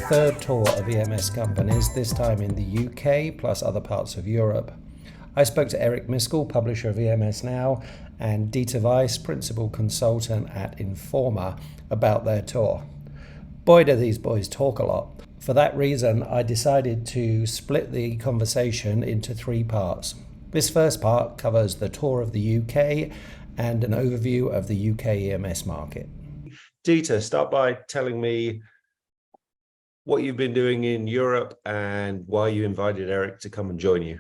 third tour of EMS companies, this time in the UK plus other parts of Europe. I spoke to Eric Miscoll, publisher of EMSNOW, and Dieter Weiss, principal consultant at Informa, about their tour. Boy, do these boys talk a lot. For that reason, I decided to split the conversation into three parts. This first part covers the tour of the UK and an overview of the UK EMS market. Dieter, start by telling me what you've been doing in Europe and why you invited Eric to come and join you.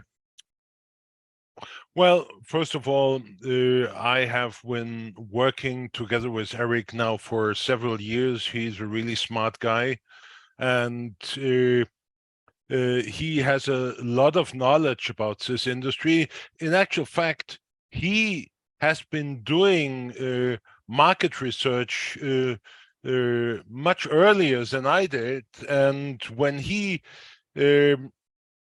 Well, first of all, I have been working together with Eric now for several years. He's a really smart guy, and he has a lot of knowledge about this industry. In actual fact, he has been doing market research much earlier than I did, and when he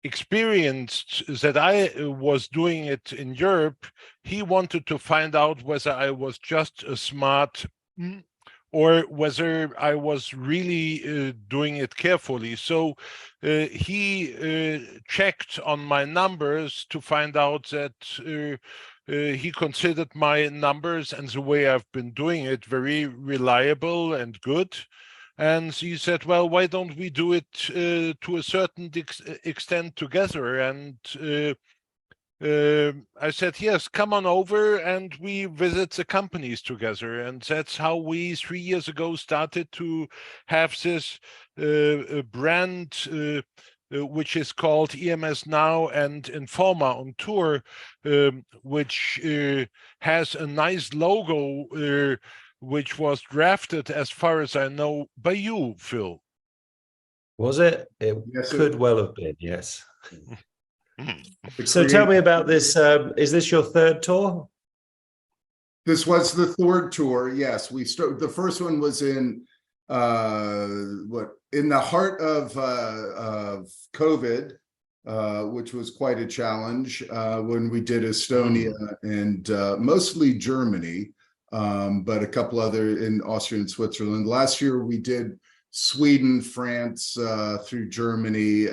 experienced that I was doing it in Europe, he wanted to find out whether I was just a smart or whether I was really doing it carefully. So he checked on my numbers to find out that he considered my numbers and the way I've been doing it very reliable and good. And he said, well, why don't we do it to a certain extent together? And I said, yes, come on over and we visit the companies together. And that's how we 3 years ago started to have this brand, which is called EMSNOW and Informa on tour, which has a nice logo, which was drafted, as far as I know, by you, Phil. Was it? It Yes, could well have been, yes. The So tell me about this. Is this your third tour? This was the third tour. Yes, we started. The first one was in in the heart of COVID, which was quite a challenge when we did Estonia and mostly Germany, but a couple other in Austria and Switzerland. Last year we did Sweden, France, through Germany,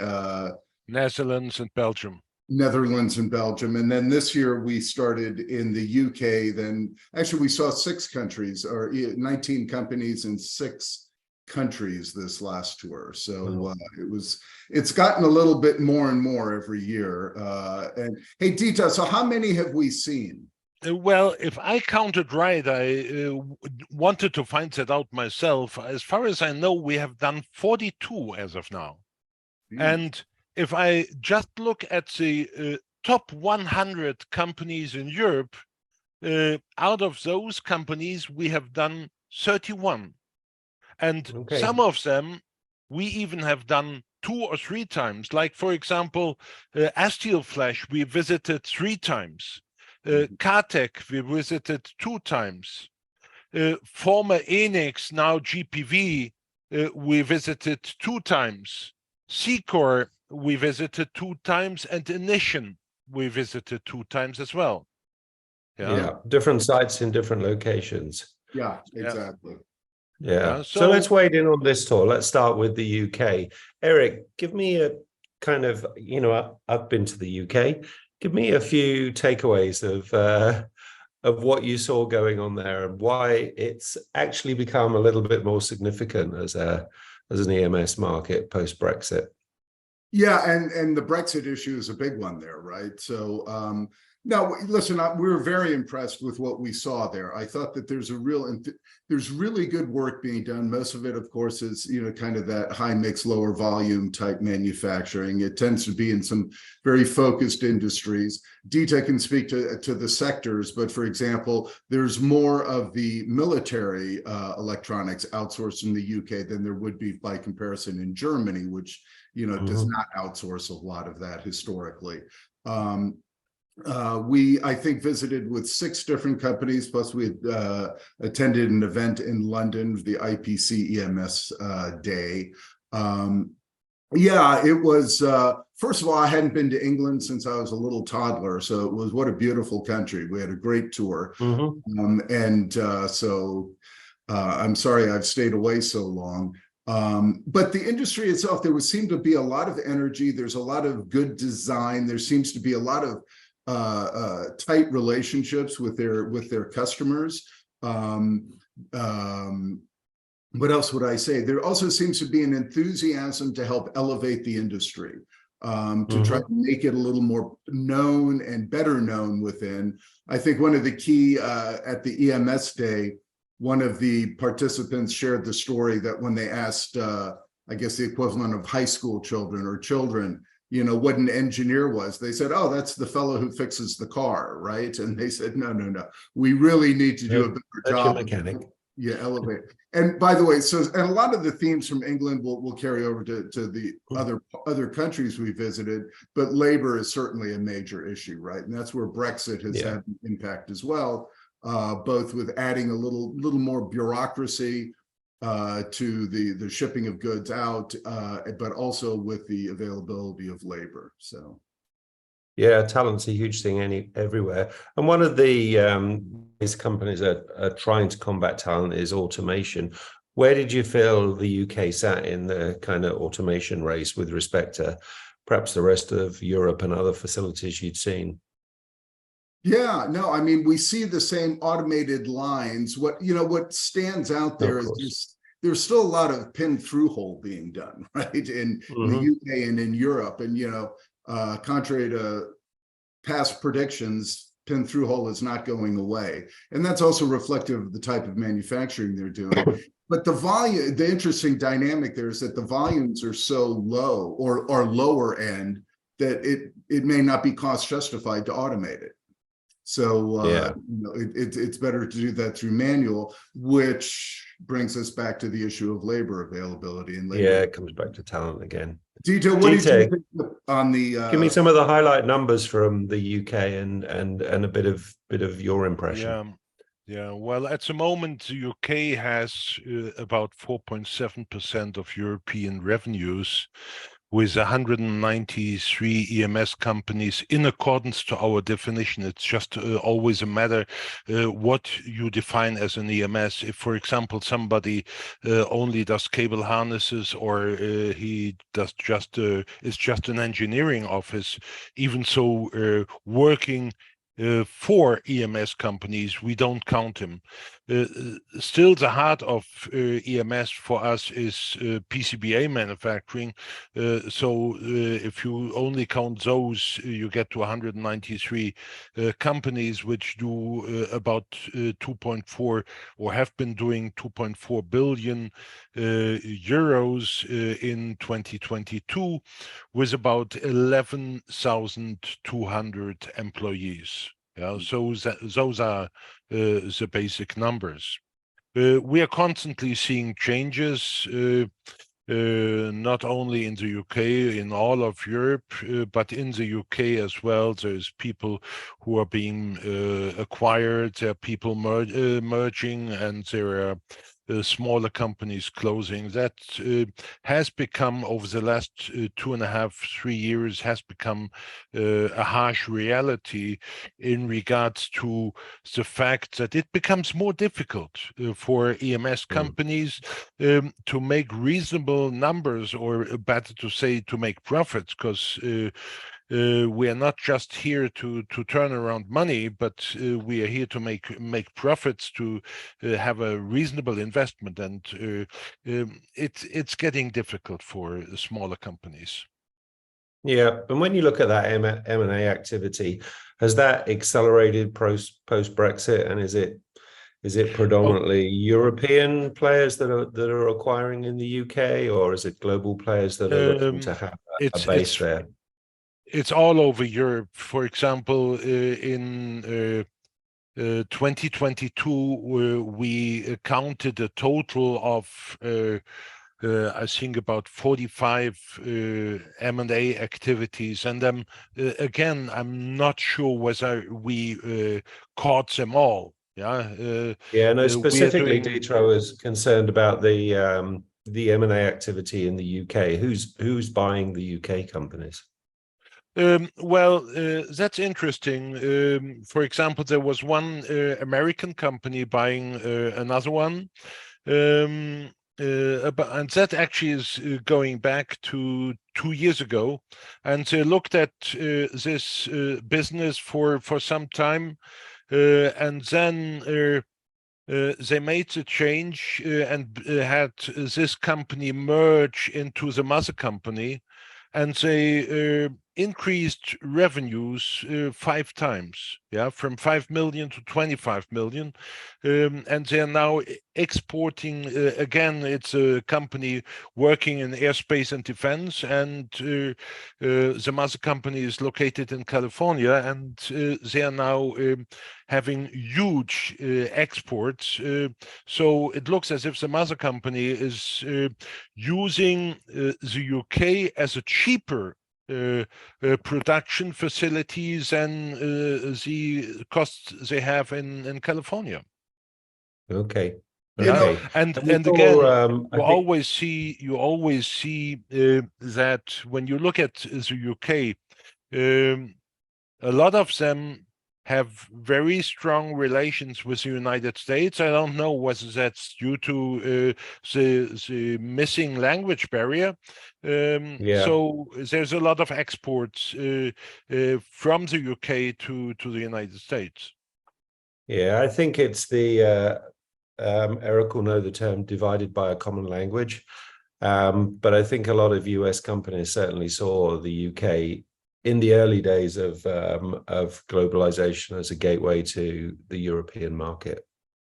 Netherlands and Belgium. Netherlands and Belgium. And then this year we started in the UK. Then actually we saw 6 countries, or 19 companies in 6 countries this last tour. So it's gotten a little bit more and more every year. And hey, Dieter, so how many have we seen? Well, if I counted right, I wanted to find that out myself. As far as I know, we have done 42 as of now. And if I just look at the top 100 companies in Europe, out of those companies, we have done 31. And some of them, we even have done 2 or 3 times. Like, for example, Astilflash, we visited 3 times. Kartek, we visited 2 times. Former Enix, now GPV, we visited 2 times. Secor, we visited 2 times, and Inition, we visited 2 times as well. Yeah, different sites in different locations. Yeah, exactly. Yeah. So let's wade in on this tour. Let's start with the UK. Eric, give me a kind of, I've been to the UK. Give me a few takeaways of what you saw going on there and why it's actually become a little bit more significant as an EMS market post Brexit. Yeah, and the Brexit issue is a big one there, right? So no, listen, we were very impressed with what we saw there. I thought that there's really good work being done. Most of it, of course, is kind of that high mix, lower volume type manufacturing. It tends to be in some very focused industries. Dieter can speak to the sectors, but for example, there's more of the military electronics outsourced in the UK than there would be by comparison in Germany, which does not outsource a lot of that historically. We, I think, visited with 6 different companies, plus we attended an event in London, the IPC EMS day. Yeah, it was, first of all, I hadn't been to England since I was a little toddler, so it was, what a beautiful country. We had a great tour. So I'm sorry I've stayed away so long. But the industry itself, there would seem to be a lot of energy. There's a lot of good design. There seems to be a lot of tight relationships with their customers. What else would I say? There also seems to be an enthusiasm to help elevate the industry, to try to make it a little more known and better known within. I think one of the key at the EMS day, one of the participants shared the story that when they asked, I guess the equivalent of high school children or children, you know, what an engineer was, they said, oh, that's the fellow who fixes the car, right? And they said, no, we really need to do a better job. Mechanic. Yeah, elevate. And by the way, and a lot of the themes from England will carry over to the other countries we visited, but labor is certainly a major issue, right? And that's where Brexit has had an impact as well, both with adding a little more bureaucracy to the shipping of goods out, but also with the availability of labor. So. Yeah, talent's a huge thing everywhere. And one of the these companies that are trying to combat talent is automation. Where did you feel the UK sat in the kind of automation race with respect to perhaps the rest of Europe and other facilities you'd seen? Yeah, no, I mean, we see the same automated lines. What stands out there is there's still a lot of pin through hole being done, right? In the UK and in Europe. And, contrary to past predictions, pin through hole is not going away. And that's also reflective of the type of manufacturing they're doing. But the interesting dynamic there is that the volumes are so low or lower end that it may not be cost justified to automate it. So it's better to do that through manual, which brings us back to the issue of labor availability and labor. Yeah, it comes back to talent again. Dieter, what do you think on the? Give me some of the highlight numbers from the UK and a bit of your impression. Yeah. Well, at the moment, the UK has about 4.7% of European revenues, with 193 EMS companies in accordance to our definition. It's just always a matter what you define as an EMS. If, for example, somebody only does cable harnesses, or he does is just an engineering office, even so working for EMS companies, we don't count him. Still, the heart of EMS for us is PCBA manufacturing. So if you only count those, you get to 193 companies, which do about 2.4 or have been doing 2.4 billion euros in 2022, with about 11,200 employees. Yeah, so those are the basic numbers. We are constantly seeing changes, not only in the UK, in all of Europe, but in the UK as well. There's people who are being acquired, there are people merging, and there are smaller companies closing. That has become, over the last 2.5, 3 years, has become a harsh reality in regards to the fact that it becomes more difficult for EMS companies to make reasonable numbers, or better to say, to make profits, because we are not just here to turn around money, but we are here to make profits, to have a reasonable investment, and it's getting difficult for smaller companies. Yeah, and when you look at that M&A activity, has that accelerated post Brexit, and is it predominantly European players that are acquiring in the UK, or is it global players that are looking to have a base there? It's all over Europe. For example, in 2022, we counted a total of I think about 45 M&A activities, and again, I'm not sure whether we caught them all. Yeah. No, specifically, Dieter, I was concerned about the M&A activity in the UK. Who's buying the UK companies? Well, that's interesting. For example, there was one American company buying another one. and that actually is going back to 2 years ago, and they looked at this business for some time, and then they made the change and had this company merge into the mother company, and they increased revenues 5 times, yeah, from 5 million to 25 million, and they are now exporting. Again, it's a company working in airspace and defense, and the mother company is located in California, and they are now having huge exports. So it looks as if the mother company is using the UK as a cheaper production facilities and the costs they have in California. Okay. Yeah, Okay. and it's again, all, you always see that when you look at the UK, a lot of them have very strong relations with the United States. I don't know whether that's due to the missing language barrier. Yeah. So there's a lot of exports from the UK to the United States. Yeah, I think it's the Eric will know the term divided by a common language. But I think a lot of US companies certainly saw the UK in the early days of globalization as a gateway to the European market.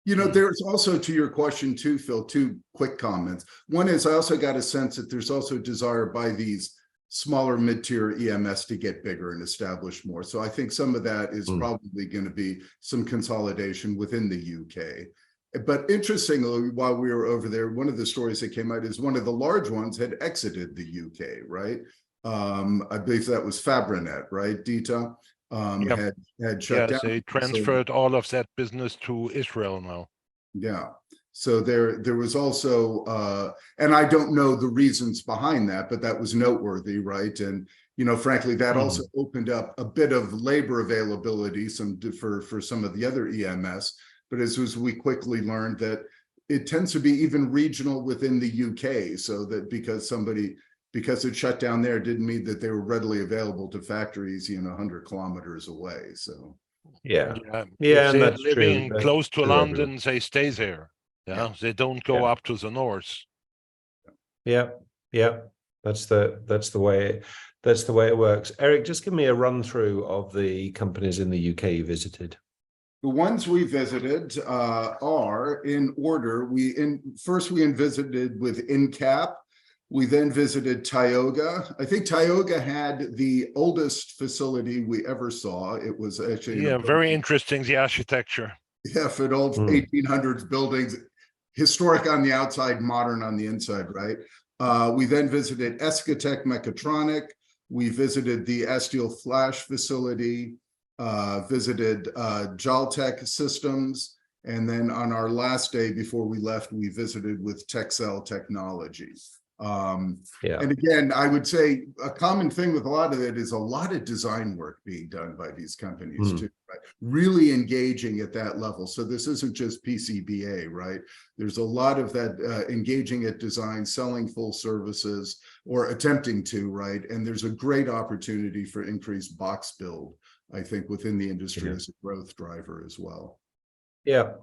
You know, there's also, to your question too, Phil, two quick comments. One is I also got a sense that there's also desire by these smaller mid-tier EMS to get bigger and establish more. So I think some of that is probably going to be some consolidation within the UK. But interestingly, while we were over there, one of the stories that came out is one of the large ones had exited the UK, right? I believe that was Fabrinet, right? Dieter Yep. had shut down. They transferred all of that business to Israel now. Yeah. So there was also, and I don't know the reasons behind that, but that was noteworthy, right? And you know, frankly, that also opened up a bit of labor availability, for some of the other EMS. But as we quickly learned that it tends to be even regional within the UK, so that because it shut down there didn't mean that they were readily available to factories, 100 kilometers away. So yeah, and that's living true. close to True London, everywhere. they stay there. Yeah, they don't go up to the north. Yeah, that's the way it works. Eric, just give me a run through of the companies in the UK you visited. the ones we visited are in order. First we visited with InCap. We then visited Tioga. I think Tioga had the oldest facility we ever saw. It was actually very interesting, the architecture. Yeah, for an old 1800s buildings, historic on the outside, modern on the inside, right? We then visited Escatec Mechatronic. We visited the Asteel Flash facility, visited Jaltec Systems, and then on our last day before we left, we visited with Texel Technologies. And again, I would say a common thing with a lot of it is a lot of design work being done by these companies too, right? Really engaging at that level. So this isn't just PCBA, right? There's a lot of that engaging at design, selling full services or attempting to, right? And there's a great opportunity for increased box build, I think, within the industry as a growth driver as well. Yeah.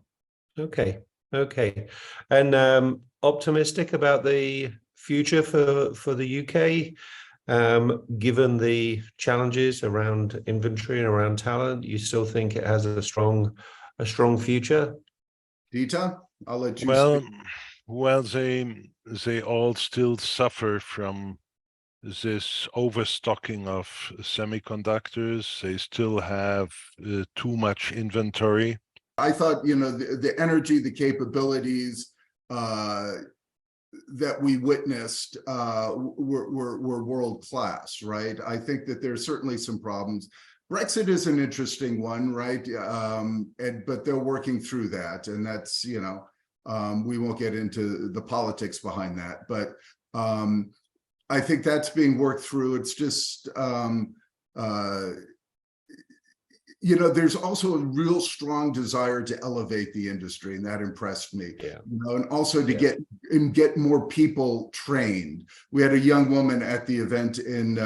Okay. And optimistic about the future for the UK, given the challenges around inventory and around talent. You still think it has a strong future? Dieter, I'll let you speak. Well, they all still suffer from this overstocking of semiconductors. They still have too much inventory. I thought, the energy, the capabilities that we witnessed were world class, right? I think that there's certainly some problems. Brexit is an interesting one, right? But they're working through that, and that's, we won't get into the politics behind that, but I think that's being worked through. It's just you know, there's also a real strong desire to elevate the industry, and that impressed me. Yeah. You know, and also to get more people trained. We had a young woman at the event in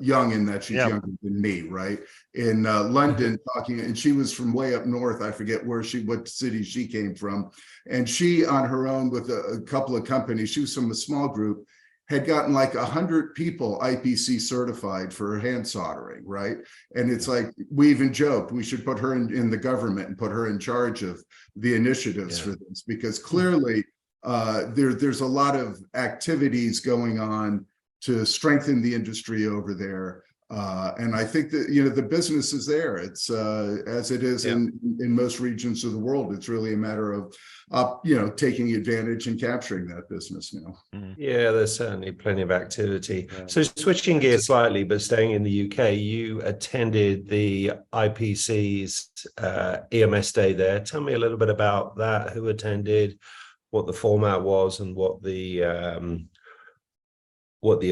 young in that she's younger than me, right? In London talking, and she was from way up north. I forget what city she came from. And she on her own with a couple of companies, she was from a small group, had gotten like 100 people IPC certified for hand soldering, right? And it's like, we even joked, we should put her in the government and put her in charge of the initiatives for this, because clearly there's a lot of activities going on to strengthen the industry over there. And I think that, you know, the business is there. It's as it is in most regions of the world. It's really a matter of, you know, taking advantage and capturing that business now. Yeah, there's certainly plenty of activity. So switching gears slightly, but staying in the UK, you attended the IPC's EMS day there. Tell me a little bit about that, who attended, what the format was, and what the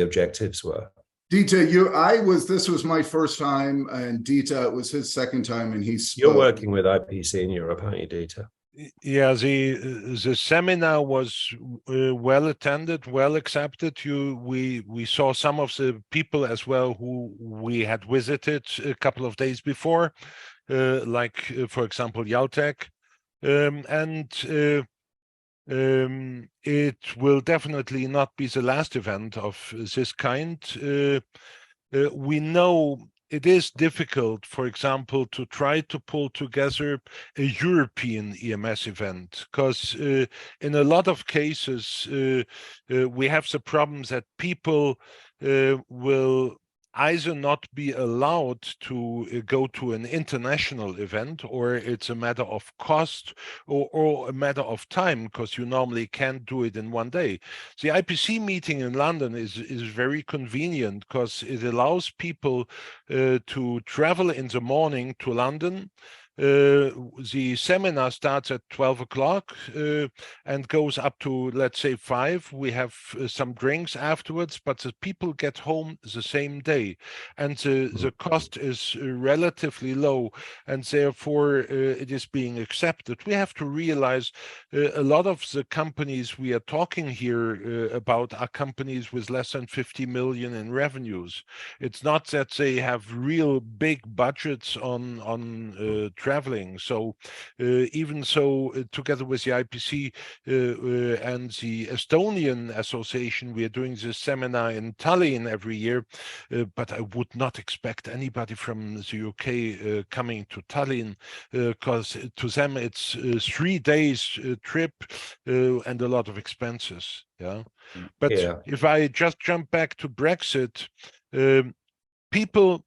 objectives were. Dieter, this was my first time, and Dieter, it was his second time, and he spoke. You're working with IPC in Europe, aren't you, Dieter? Yeah, the seminar was well attended, well accepted. We saw some of the people as well who we had visited a couple of days before, like for example Jaltek, it will definitely not be the last event of this kind. We know it is difficult, for example, to try to pull together a European EMS event, because in a lot of cases, we have the problems that people will either not be allowed to go to an international event, or it's a matter of cost or a matter of time, because you normally can't do it in one day. The IPC meeting in London is very convenient, because it allows people to travel in the morning to London. The seminar starts at 12 o'clock and goes up to, let's say, 5. We have some drinks afterwards, but the people get home the same day, and the cost is relatively low, and therefore it is being accepted. We have to realize a lot of the companies we are talking here about are companies with less than 50 million in revenues. It's not that they have real big budgets on traveling. So even so, together with the IPC and the Estonian Association, we are doing this seminar in Tallinn every year, but I would not expect anybody from the UK coming to Tallinn, because to them it's 3 days trip and a lot of expenses. But if I just jump back to Brexit, people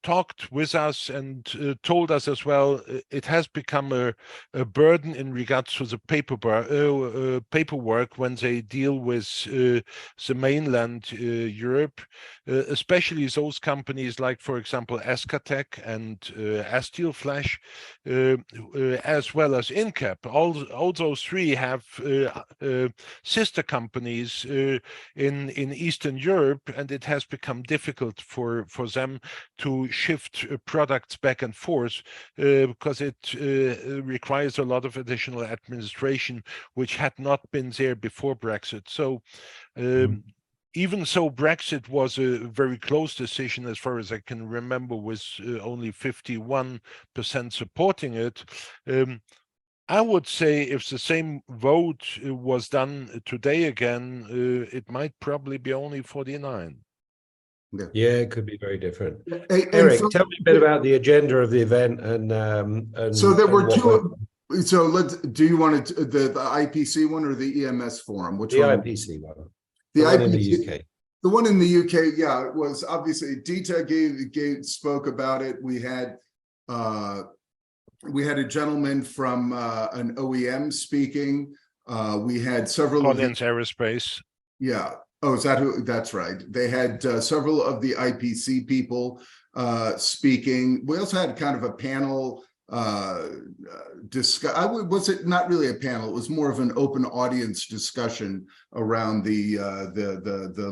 talked with us and told us as well, it has become a burden in regards to the paperwork when they deal with the mainland Europe, especially those companies like, for example, Escatec and Astilflash, as well as Incap. All those three have sister companies in Eastern Europe, and it has become difficult for them to shift products back and forth, because it requires a lot of additional administration, which had not been there before Brexit. So even so, Brexit was a very close decision, as far as I can remember, with only 51% supporting it. I would say if the same vote was done today again, it might probably be only 49. Yeah, it could be very different. Eric, so, tell me a bit about the agenda of the event and so there were two. So do you want to the IPC one or the EMS forum? Which the one? IPC one. The one IPC, in the UK. The one in the UK, yeah, it was obviously Dieter spoke about it. We had a gentleman from an OEM speaking. We had several Collins Aerospace. Yeah. Oh, is that who? That's right. They had several of the IPC people speaking. We also had kind of a panel was it not really a panel? It was more of an open audience discussion around the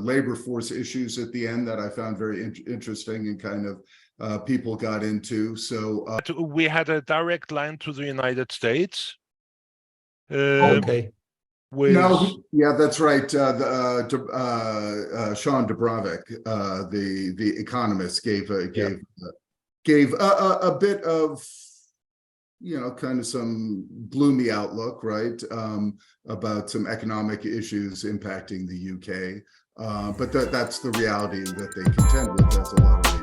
labor force issues at the end that I found very interesting and kind of people got into. So we had a direct line to the United States. Okay. With no, yeah, that's right. Sean Dubrovik, the economist, gave a bit of, you know, kind of some gloomy outlook, right, about some economic issues impacting the UK. But that's the reality that they contend with, as a lot of